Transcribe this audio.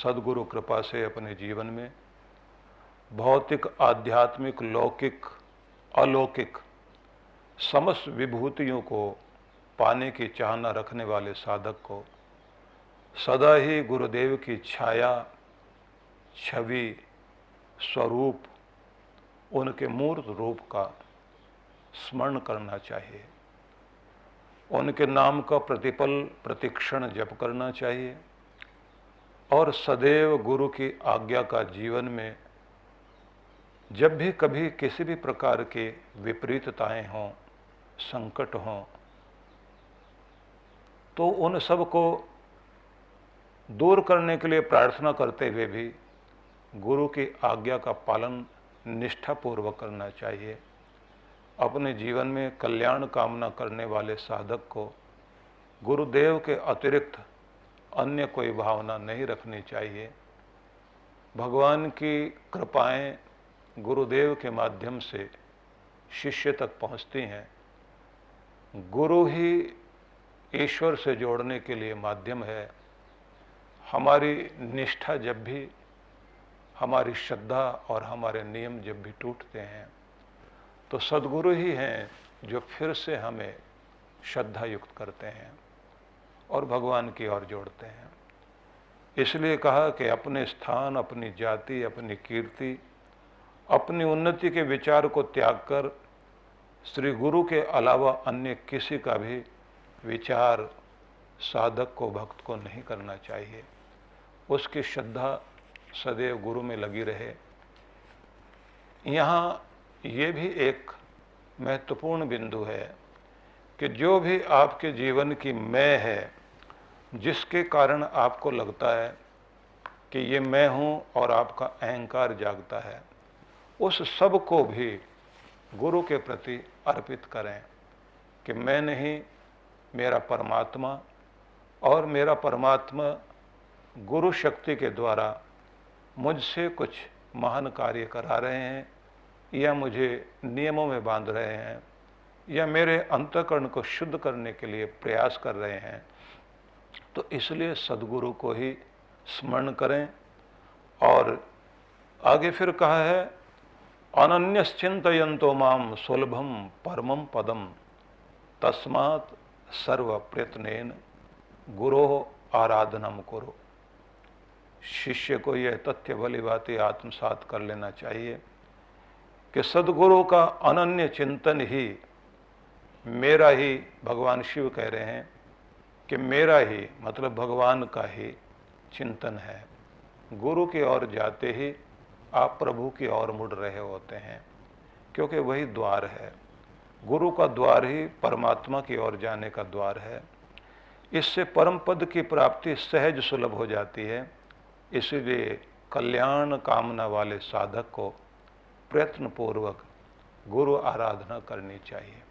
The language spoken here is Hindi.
सद्गुरु कृपा से अपने जीवन में भौतिक, आध्यात्मिक, लौकिक, अलौकिक समस्त विभूतियों को पाने की चाहना रखने वाले साधक को सदा ही गुरुदेव की छाया, छवि, स्वरूप, उनके मूर्त रूप का स्मरण करना चाहिए। उनके नाम का प्रतिपल प्रतिक्षण जप करना चाहिए और सदैव गुरु की आज्ञा का जीवन में जब भी कभी किसी भी प्रकार के विपरीतताएं हों, संकट हों, तो उन सब को दूर करने के लिए प्रार्थना करते हुए भी गुरु की आज्ञा का पालन निष्ठापूर्वक करना चाहिए। अपने जीवन में कल्याण कामना करने वाले साधक को गुरुदेव के अतिरिक्त अन्य कोई भावना नहीं रखनी चाहिए। भगवान की कृपाएं गुरुदेव के माध्यम से शिष्य तक पहुंचती हैं। गुरु ही ईश्वर से जोड़ने के लिए माध्यम है। हमारी निष्ठा जब भी, हमारी श्रद्धा और हमारे नियम जब भी टूटते हैं तो सद्गुरु ही हैं जो फिर से हमें श्रद्धा युक्त करते हैं और भगवान की ओर जोड़ते हैं। इसलिए कहा कि अपने स्थान, अपनी जाति, अपनी कीर्ति, अपनी उन्नति के विचार को त्याग कर श्री गुरु के अलावा अन्य किसी का भी विचार साधक को, भक्त को नहीं करना चाहिए। उसकी श्रद्धा सदैव गुरु में लगी रहे। यहाँ ये भी एक महत्वपूर्ण बिंदु है कि जो भी आपके जीवन की मैं है, जिसके कारण आपको लगता है कि ये मैं हूँ और आपका अहंकार जागता है, उस सब को भी गुरु के प्रति अर्पित करें कि मैं नहीं, मेरा परमात्मा, और मेरा परमात्मा गुरु शक्ति के द्वारा मुझसे कुछ महान कार्य करा रहे हैं या मुझे नियमों में बांध रहे हैं या मेरे अंतःकरण को शुद्ध करने के लिए प्रयास कर रहे हैं। तो इसलिए सद्गुरु को ही स्मरण करें। और आगे फिर कहा है, अनन्यश्चिन्तयन्तो माम सुलभम परमम पदम तस्मात् सर्व प्रयत्नेन गुरो आराधनम करो। शिष्य को यह तथ्य भली भांति आत्मसात कर लेना चाहिए कि सद्गुरु का अनन्य चिंतन ही मेरा ही, भगवान शिव कह रहे हैं कि मेरा ही मतलब भगवान का ही चिंतन है। गुरु की ओर जाते ही आप प्रभु की ओर मुड़ रहे होते हैं, क्योंकि वही द्वार है। गुरु का द्वार ही परमात्मा की ओर जाने का द्वार है। इससे परम पद की प्राप्ति सहज सुलभ हो जाती है। इसलिए कल्याण कामना वाले साधक को प्रयत्नपूर्वक गुरु आराधना करनी चाहिए।